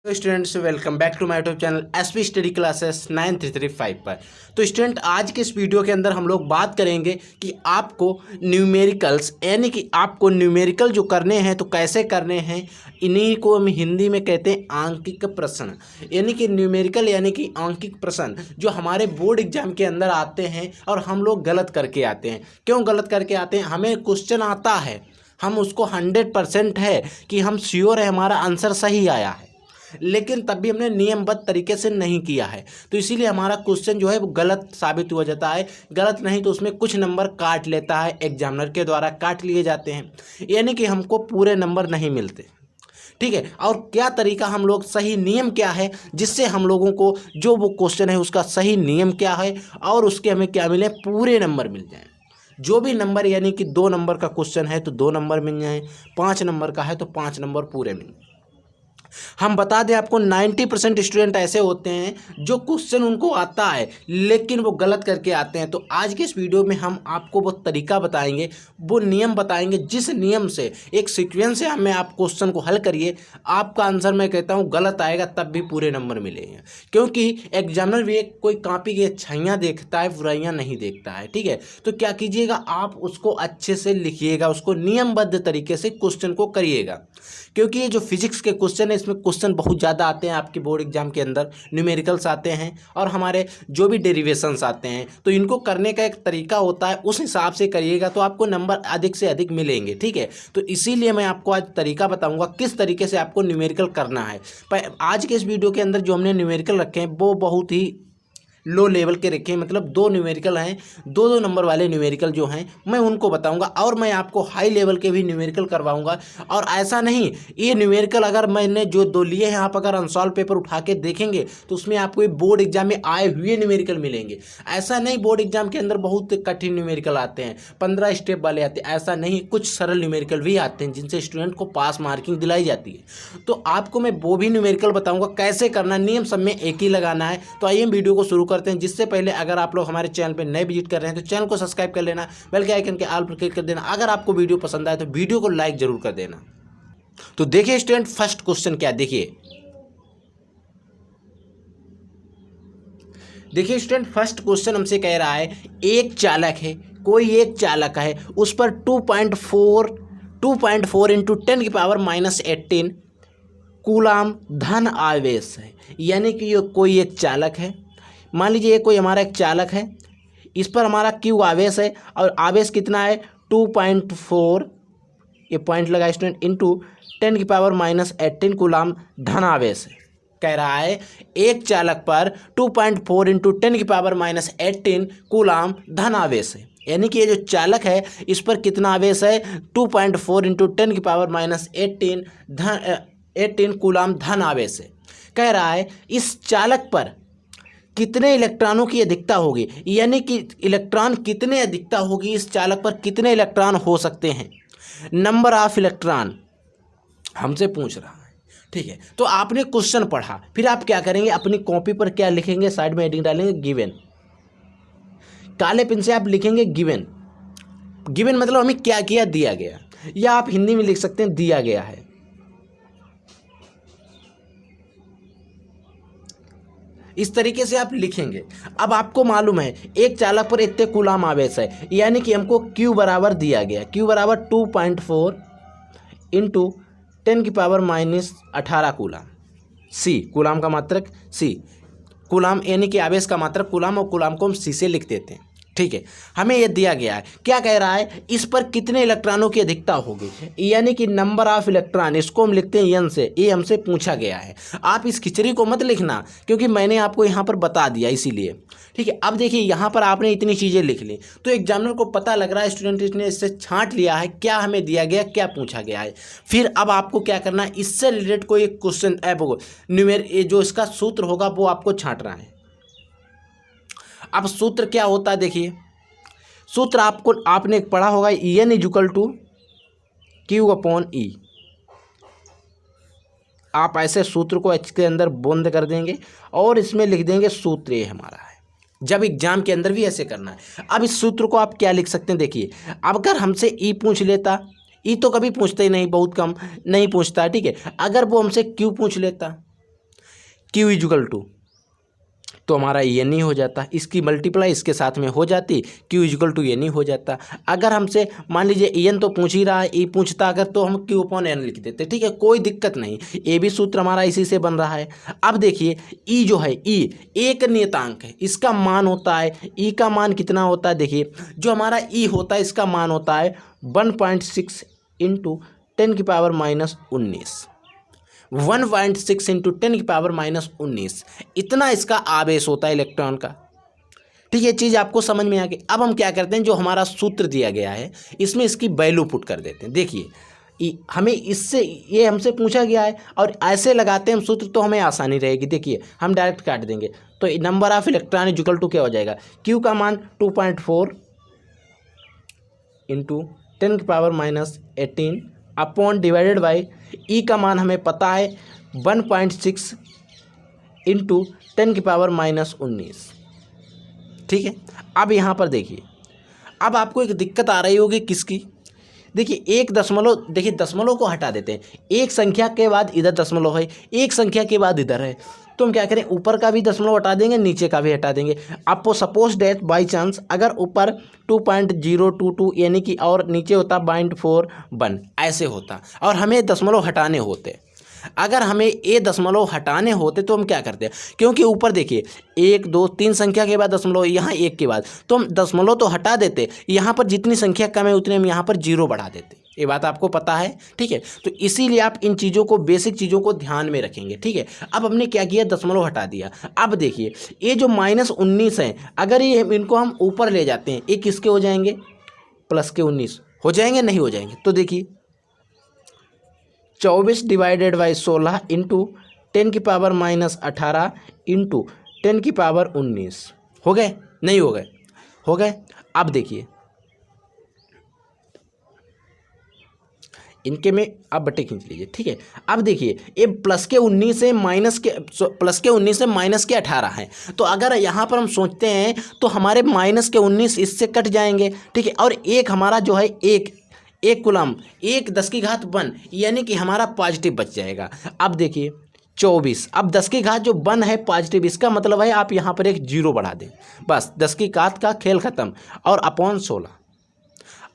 तो students welcome back to my YouTube channel SP study classes 9335 पर। तो student आज के इस वीडियो के अंदर हम लोग बात करेंगे कि आपको न्यूमेरिकल्स यानी कि आपको न्यूमेरिकल जो करने हैं तो कैसे करने हैं। इन्हीं को हम हिंदी में कहते हैं आंकिक प्रश्न, यानी कि न्यूमेरिकल यानी कि आंकिक प्रश्न जो हमारे बोर्ड एग्जाम के अंदर आते हैं और हम लोग गलत करके आते हैं। क्यों गलत करके आते हैं? हमें क्वेश्चन आता है, हम उसको 100% है कि हम श्योर है हमारा आंसर सही आया है, लेकिन तब भी हमने नियमबद्ध तरीके से नहीं किया है, तो इसीलिए हमारा क्वेश्चन जो है वो गलत साबित हो जाता है। गलत नहीं तो उसमें कुछ नंबर काट लेता है, एग्जामिनर के द्वारा काट लिए जाते हैं, यानी कि हमको पूरे नंबर नहीं मिलते। ठीक है, और क्या तरीका हम लोग, सही नियम क्या है जिससे हम लोगों को जो वो क्वेश्चन है उसका सही नियम क्या है और उसके हमें क्या मिले, पूरे नंबर मिल जाए। जो भी नंबर यानी कि 2 नंबर का क्वेश्चन है तो 2 नंबर मिल जाए, 5 नंबर का है तो 5 नंबर पूरे मिल जाए। हम बता दें आपको 90% स्टूडेंट ऐसे होते हैं जो क्वेश्चन उनको आता है लेकिन वो गलत करके आते हैं। तो आज के इस वीडियो में हम आपको वो तरीका बताएंगे, वो नियम बताएंगे जिस नियम से एक सीक्वेंस से हमें आप क्वेश्चन को हल करिए, आपका आंसर मैं कहता हूँ गलत आएगा तब भी पूरे नंबर मिलेंगे। क्योंकि एग्जामिनर भी एक कोई कॉपी की अच्छाइयाँ देखता है, बुराइयाँ नहीं देखता है। ठीक है, तो क्या कीजिएगा, आप उसको अच्छे से लिखिएगा, उसको नियमबद्ध तरीके से क्वेश्चन को करिएगा। क्योंकि ये जो फिजिक्स के क्वेश्चन है इसमें क्वेश्चन बहुत ज़्यादा आते हैं आपके बोर्ड एग्जाम के अंदर, न्यूमेरिकल्स आते हैं और हमारे जो भी डेरिवेशंस आते हैं, तो इनको करने का एक तरीका होता है, उस हिसाब से करिएगा तो आपको नंबर अधिक से अधिक मिलेंगे। ठीक है, तो इसीलिए मैं आपको आज तरीका बताऊंगा किस तरीके से आपको न्यूमेरिकल करना है। पर आज के इस वीडियो के अंदर जो हमने न्यूमेरिकल रखे हैं वो बहुत ही लो लेवल के रखे हैं, मतलब 2 न्यूमेरिकल हैं, 2 नंबर वाले न्यूमेरिकल जो हैं मैं उनको बताऊंगा और मैं आपको हाई लेवल के भी न्यूमेरिकल करवाऊंगा। और ऐसा नहीं, ये न्यूमेरिकल अगर मैंने जो 2 लिए हैं, आप अगर अनसॉल्व पेपर उठा के देखेंगे तो उसमें आपको बोर्ड एग्जाम में आए हुए न्यूमेरिकल मिलेंगे। ऐसा नहीं बोर्ड एग्जाम के अंदर बहुत कठिन न्यूमेरिकल आते हैं, 15 स्टेप वाले आते हैं, ऐसा नहीं, कुछ सरल न्यूमेरिकल भी आते हैं जिनसे स्टूडेंट को पास मार्किंग दिलाई जाती है। तो आपको मैं वो भी न्यूमेरिकल बताऊँगा कैसे करना, नियम सब में एक ही लगाना है। तो आइए वीडियो को शुरू करते हैं। जिससे पहले अगर आप लोग हमारे चैनल पे नए विजिट कर रहे हैं तो चैनल को सब्सक्राइब कर लेना, बेल के आइकन के ऑल पर क्लिक कर देना। अगर आपको वीडियो पसंद आए तो वीडियो को लाइक जरूर कर देना। तो देखिए स्टूडेंट, फर्स्ट क्वेश्चन क्या, देखिए स्टूडेंट, फर्स्ट क्वेश्चन हमसे कह रहा है एक चालक है, कोई एक चालक है, उस पर 2.4 इंटू 10 की पावर -18 कूलाम धन आवेश है। यानी कि ये कोई एक चालक है, मान लीजिए ये कोई हमारा एक चालक है, इस पर हमारा क्यू आवेश है और आवेश कितना है 2.4, ये पॉइंट लगा स्टूडेंट, इंटू 10 की पावर -18 कूलाम धन आवेश है। कह रहा है एक चालक पर 2.4 इंटू 10 की पावर -18 कूलाम धन आवेश है। यानी कि ये जो चालक है इस पर कितना आवेश है, 2.4 इंटू 10 की पावर -18 कूलाम धन आवेश है। कह रहा है इस चालक पर कितने इलेक्ट्रॉनों की अधिकता होगी, यानी कि इलेक्ट्रॉन कितने अधिकता होगी, इस चालक पर कितने इलेक्ट्रॉन हो सकते हैं, नंबर ऑफ इलेक्ट्रॉन हमसे पूछ रहा है। ठीक है, तो आपने क्वेश्चन पढ़ा, फिर आप क्या करेंगे, अपनी कॉपी पर क्या लिखेंगे, साइड में हेडिंग डालेंगे गिवन, काले पेन से आप लिखेंगे गिवन। गिवन मतलब हमें क्या किया, दिया गया, या आप हिंदी में लिख सकते हैं दिया गया है। इस तरीके से आप लिखेंगे। अब आपको मालूम है एक चालक पर इतने कूलाम आवेश है, यानी कि हमको Q बराबर दिया गया, Q बराबर 2.4 इंटू 10 की पावर -18 कूलाम। C कूलाम का मात्रक, C कूलाम यानी कि आवेश का मात्रक कूलाम, और कूलाम को हम C से लिख देते हैं। ठीक है, हमें यह दिया गया है, क्या कह रहा है, इस पर कितने इलेक्ट्रॉनों की अधिकता होगी, यानी कि नंबर ऑफ इलेक्ट्रॉन, इसको हम लिखते हैं n से, ये हमसे पूछा गया है। आप इस खिचड़ी को मत लिखना क्योंकि मैंने आपको यहाँ पर बता दिया इसीलिए। ठीक है, अब देखिए यहाँ पर आपने इतनी चीज़ें लिख ली तो एग्जामिनर को पता लग रहा है स्टूडेंट ने इससे छांट लिया है क्या हमें दिया गया, क्या पूछा गया है। फिर अब आपको क्या करना है, इससे रिलेटेड कोई एक क्वेश्चन जो इसका सूत्र होगा वो आपको छांटना है। अब सूत्र क्या होता है, देखिए सूत्र आपने पढ़ा होगा, N = Q/E। आप ऐसे सूत्र को H के अंदर बंद कर देंगे और इसमें लिख देंगे सूत्र ये हमारा है। जब एग्जाम के अंदर भी ऐसे करना है। अब इस सूत्र को आप क्या लिख सकते हैं, देखिए अब अगर हमसे E पूछ लेता, E तो कभी पूछते ही नहीं, बहुत कम नहीं पूछता है। ठीक है, अगर वो हमसे Q पूछ लेता क्यू इजुकल टू, तो हमारा एन ही हो जाता, इसकी मल्टीप्लाई इसके साथ में हो जाती, क्यू इजुकल टू एन ही हो जाता। अगर हमसे मान लीजिए एन तो पूछ ही रहा है, ई पूछता अगर तो हम क्यू अपॉन एन लिख देते, ठीक है, कोई दिक्कत नहीं। ए भी सूत्र हमारा इसी से बन रहा है। अब देखिए ई जो है, ई एक नियतांक है, इसका मान होता है, ई का मान कितना होता है, देखिए जो हमारा ई होता है इसका मान होता है 1.6 इंटू 10⁻⁻19, 1.6 इंटू 10⁻⁻19, इतना इसका आवेश होता है इलेक्ट्रॉन का। ठीक है, चीज़ आपको समझ में आ गई। अब हम क्या करते हैं, जो हमारा सूत्र दिया गया है इसमें इसकी वैल्यू पुट कर देते हैं। देखिए हमें इससे ये हमसे पूछा गया है और ऐसे लगाते हैं हम सूत्र तो हमें आसानी रहेगी। देखिए हम डायरेक्ट काट देंगे, तो number of electron equal to क्या हो जाएगा, क्यू का मान 2.4 into 10⁻⁻18 upon divided by E का मान हमें पता है 1.6 इंटू 10⁻⁻19। ठीक है, अब यहाँ पर देखिए, अब आपको एक दिक्कत आ रही होगी किसकी, देखिए एक दशमलव, देखिए दशमलव को हटा देते हैं, एक संख्या के बाद इधर दशमलव है, एक संख्या के बाद इधर है, तो हम क्या करें, ऊपर का भी दशमलव हटा देंगे, नीचे का भी हटा देंगे। आपको सपोज डेट बाई चांस अगर ऊपर 2.022 यानी कि और नीचे होता 0.41 ऐसे होता और हमें दशमलव हटाने होते, अगर हमें ये दशमलव हटाने होते तो हम क्या करते हैं, क्योंकि ऊपर देखिए 1 2 3 संख्या के बाद दशमलव, यहाँ 1 के बाद, तो हम दशमलव तो हटा देते, यहाँ पर जितनी संख्या कम है उतने हम यहाँ पर 0 बढ़ा देते। ये बात आपको पता है, ठीक है, तो इसीलिए आप इन चीज़ों को, बेसिक चीज़ों को ध्यान में रखेंगे। ठीक है, अब हमने क्या किया, दशमलव हटा दिया। अब देखिए ये जो -19 है, अगर ये इनको हम ऊपर ले जाते हैं, ये किसके हो जाएंगे, प्लस के 19 हो जाएंगे, नहीं हो जाएंगे, तो देखिए 24 डिवाइडेड बाई 16 इंटू 10⁻⁻18 इंटू 10⁻19 हो गए, नहीं हो गए, हो गए। अब देखिए इनके में अब बट्टे खींच लीजिए। ठीक है, अब देखिए ये प्लस के 19 से माइनस के, प्लस के 19 से माइनस के 18 है, तो अगर यहाँ पर हम सोचते हैं तो हमारे माइनस के 19 इससे कट जाएंगे। ठीक है, और एक हमारा जो है एक कुलम 1 10⁻1 यानी कि हमारा पॉजिटिव बच जाएगा। अब देखिए 24, अब 10 जो 1 है पॉजिटिव, इसका मतलब है आप यहाँ पर एक 0 बढ़ा दें, बस 10 का खेल ख़त्म, और अपॉन 16।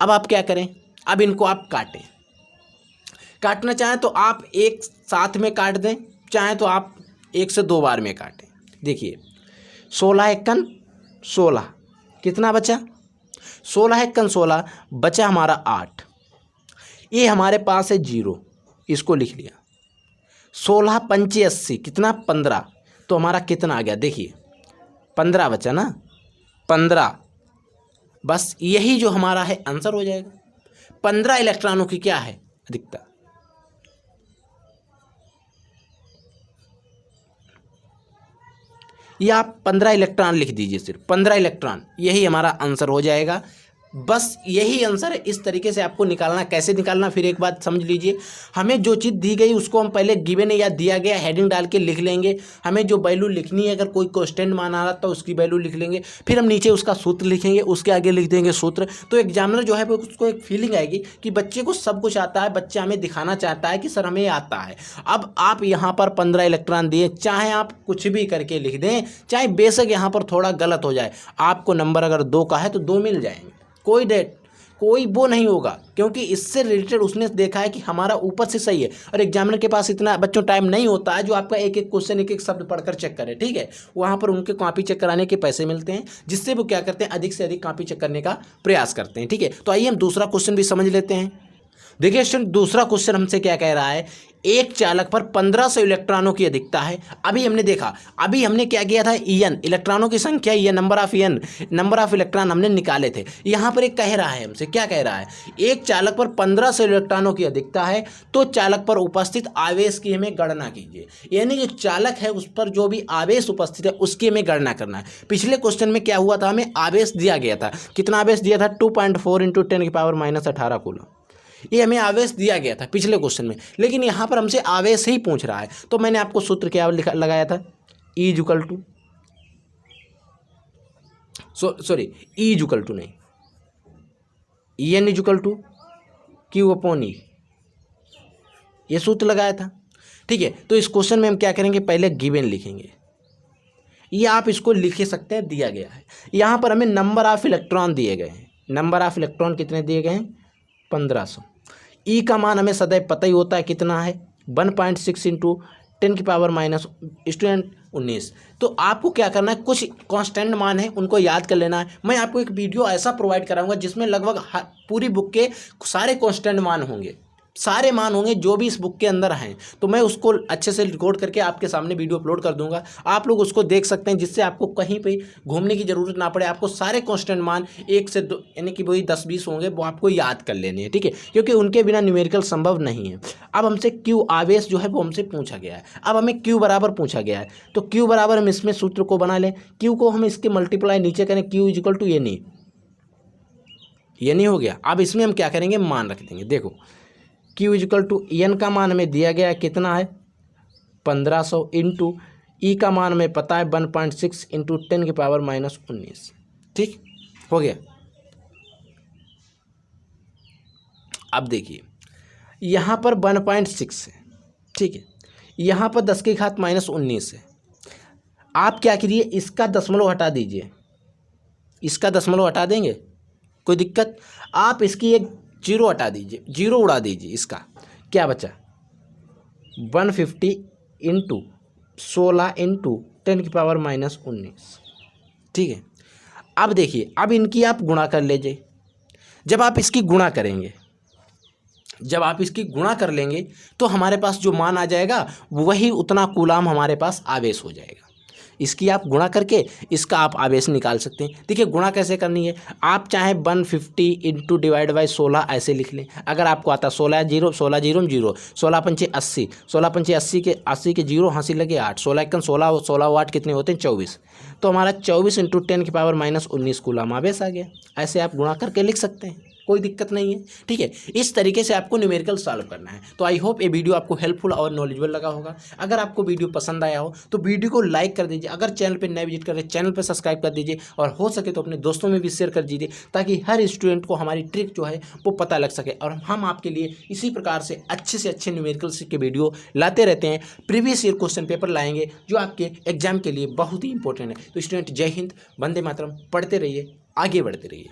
अब आप क्या करें, अब इनको आप काटना चाहें तो आप एक साथ में काट दें, चाहें तो आप 1 से 2 बार में काटें। देखिए 16 एकन 16, कितना बचा, 16 एकन 16 बचा हमारा 8, ये हमारे पास है 0, इसको लिख लिया। 16 पंचे 80, कितना 15, तो हमारा कितना आ गया, देखिए 15 बचा ना, 15, बस यही जो हमारा है आंसर हो जाएगा। 15 इलेक्ट्रॉनों की क्या है अधिकता, या आप 15 इलेक्ट्रॉन लिख दीजिए, सिर्फ 15 इलेक्ट्रॉन, यही हमारा आंसर हो जाएगा। बस यही आंसर है। इस तरीके से आपको निकालना, कैसे निकालना फिर एक बात समझ लीजिए। हमें जो चीज़ दी गई उसको हम पहले गिवन या दिया गया हेडिंग डाल के लिख लेंगे। हमें जो वैल्यू लिखनी है, अगर कोई कांस्टेंट मान आ रहा तो उसकी वैल्यू लिख लेंगे, फिर हम नीचे उसका सूत्र लिखेंगे, उसके आगे लिख देंगे सूत्र। तो एग्जामिनर जो है उसको एक फीलिंग आएगी कि बच्चे को सब कुछ आता है, बच्चा हमें दिखाना चाहता है कि सर हमें आता है। अब आप यहाँ पर 15 इलेक्ट्रॉन दिए, चाहे आप कुछ भी करके लिख दें, चाहे बेशक यहाँ पर थोड़ा गलत हो जाए, आपको नंबर अगर 2 का है तो 2 मिल जाएंगे, कोई वो नहीं होगा, क्योंकि इससे रिलेटेड उसने देखा है कि हमारा ऊपर से सही है। और एग्जामिनर के पास इतना बच्चों टाइम नहीं होता है जो आपका एक एक क्वेश्चन, एक एक शब्द पढ़कर चेक करे। ठीक है, वहाँ पर उनके कॉपी चेक कराने के पैसे मिलते हैं, जिससे वो क्या करते हैं, अधिक से अधिक कॉपी चेक करने का प्रयास करते हैं। ठीक है, तो आइए हम दूसरा क्वेश्चन भी समझ लेते हैं। देखिए स्टूडेंट, दूसरा क्वेश्चन हमसे क्या कह रहा है, एक चालक पर 1500 इलेक्ट्रॉनों की अधिकता है। अभी हमने देखा, अभी हमने क्या किया था, ईएन इलेक्ट्रॉनों की संख्या, ये नंबर ऑफ इलेक्ट्रॉन हमने निकाले थे। यहाँ पर एक कह रहा है हमसे, क्या कह रहा है, एक चालक पर 1500 इलेक्ट्रॉनों की अधिकता है, तो चालक पर उपस्थित आवेश की हमें गणना कीजिए। यानी जो चालक है उस पर जो भी आवेश उपस्थित है उसकी हमें गणना करना है। पिछले क्वेश्चन में क्या हुआ था, हमें आवेश दिया गया था, कितना आवेश दिया था, 2.4 इंटू 10⁻⁻18 कूलम, ये हमें आवेश दिया गया था पिछले क्वेश्चन में। लेकिन यहाँ पर हमसे आवेश ही पूछ रहा है, तो मैंने आपको सूत्र क्या लगाया था, E equal to, sorry E equal to नहीं, EN equal to Q upon E, ये सूत्र लगाया था। ठीक है। तो इस क्वेश्चन में हम क्या करेंगे, पहले गिवन लिखेंगे, ये आप इसको लिख सकते हैं, दिया गया है। यहाँ पर हमें नंबर ऑफ इलेक्ट्रॉन दिए गए हैं, नंबर ऑफ इलेक्ट्रॉन कितने दिए गए हैं, 1500। ई का मान हमें सदैव पता ही होता है कितना है, 1.6 इंटू 10 की पावर माइनस स्टूडेंट 19। तो आपको क्या करना है, कुछ कांस्टेंट मान है उनको याद कर लेना है। मैं आपको एक वीडियो ऐसा प्रोवाइड कराऊंगा जिसमें लगभग पूरी बुक के सारे कांस्टेंट मान होंगे, सारे मान होंगे जो भी इस बुक के अंदर हैं। तो मैं उसको अच्छे से रिकॉर्ड करके आपके सामने वीडियो अपलोड कर दूंगा, आप लोग उसको देख सकते हैं, जिससे आपको कहीं पे घूमने की ज़रूरत ना पड़े। आपको सारे कांस्टेंट मान 1 से 2 यानी कि वही 10-20 होंगे, वो आपको याद कर लेने हैं, ठीक है, क्योंकि उनके बिना न्यूमेरिकल संभव नहीं है। अब हमसे क्यू आवेश जो है वो हमसे पूछा गया है। अब हमें क्यू बराबर पूछा गया है, तो क्यू बराबर हम इसमें सूत्र को बना लें, क्यू को हम इसके मल्टीप्लाई नीचे करें, क्यू इजिकल टू ये नहीं हो गया। अब इसमें हम क्या करेंगे, मान रख देंगे। देखो Q इजिकल टू एन का मान हमें दिया गया है कितना है, 1500 इंटू ई का मान हमें पता है 1.6 इंटू 10 की पावर माइनस 19। ठीक हो गया। अब देखिए यहाँ पर 1.6 है, ठीक है, यहाँ पर 10 की घात माइनस 19 है। आप क्या करिए, इसका दशमलव हटा दीजिए, इसका दशमलव हटा देंगे, कोई दिक्कत। आप इसकी एक जीरो हटा दीजिए, जीरो उड़ा दीजिए, इसका क्या बचा, 150 इंटू 16 इंटू 10 की पावर माइनस 19। ठीक है। अब देखिए, अब इनकी आप गुणा कर लीजिए। जब आप इसकी गुणा करेंगे, जब आप इसकी गुणा कर लेंगे तो हमारे पास जो मान आ जाएगा वही उतना कूलाम हमारे पास आवेश हो जाएगा। इसकी आप गुणा करके इसका आप आवेश निकाल सकते हैं। देखिए गुणा कैसे करनी है, आप चाहे 150 इंटू डिवाइड बाई 16 ऐसे लिख लें, अगर आपको आता 16 जीरो 16 जीरो जीरो, 16 पंचे 80, 16 पंचे 80 के जीरो हंसी लगे 8, 16 एकन 16, 16 8 कितने होते हैं 24। तो हमारा 24 इंटू 10 की पावर माइनस 19 कूलाम आवेश आ गया। ऐसे आप गुणा करके लिख सकते हैं, कोई दिक्कत नहीं है, ठीक है। इस तरीके से आपको न्यूमेरिकल सॉल्व करना है। तो आई होप ये वीडियो आपको हेल्पफुल और नॉलेजेबल लगा होगा। अगर आपको वीडियो पसंद आया हो तो वीडियो को लाइक कर दीजिए, अगर चैनल पे नए विजिट कर रहे हैं चैनल पे सब्सक्राइब कर दीजिए, और हो सके तो अपने दोस्तों में भी शेयर कर दीजिए, ताकि हर स्टूडेंट को हमारी ट्रिक जो है वो पता लग सके। और हम आपके लिए इसी प्रकार से अच्छे न्यूमेरिकल्स के वीडियो लाते रहते हैं। प्रीवियस ईयर क्वेश्चन पेपर लाएंगे जो आपके एग्जाम के लिए बहुत ही इंपॉर्टेंट है। तो स्टूडेंट जय हिंद, वंदे मातरम, पढ़ते रहिए, आगे बढ़ते रहिए।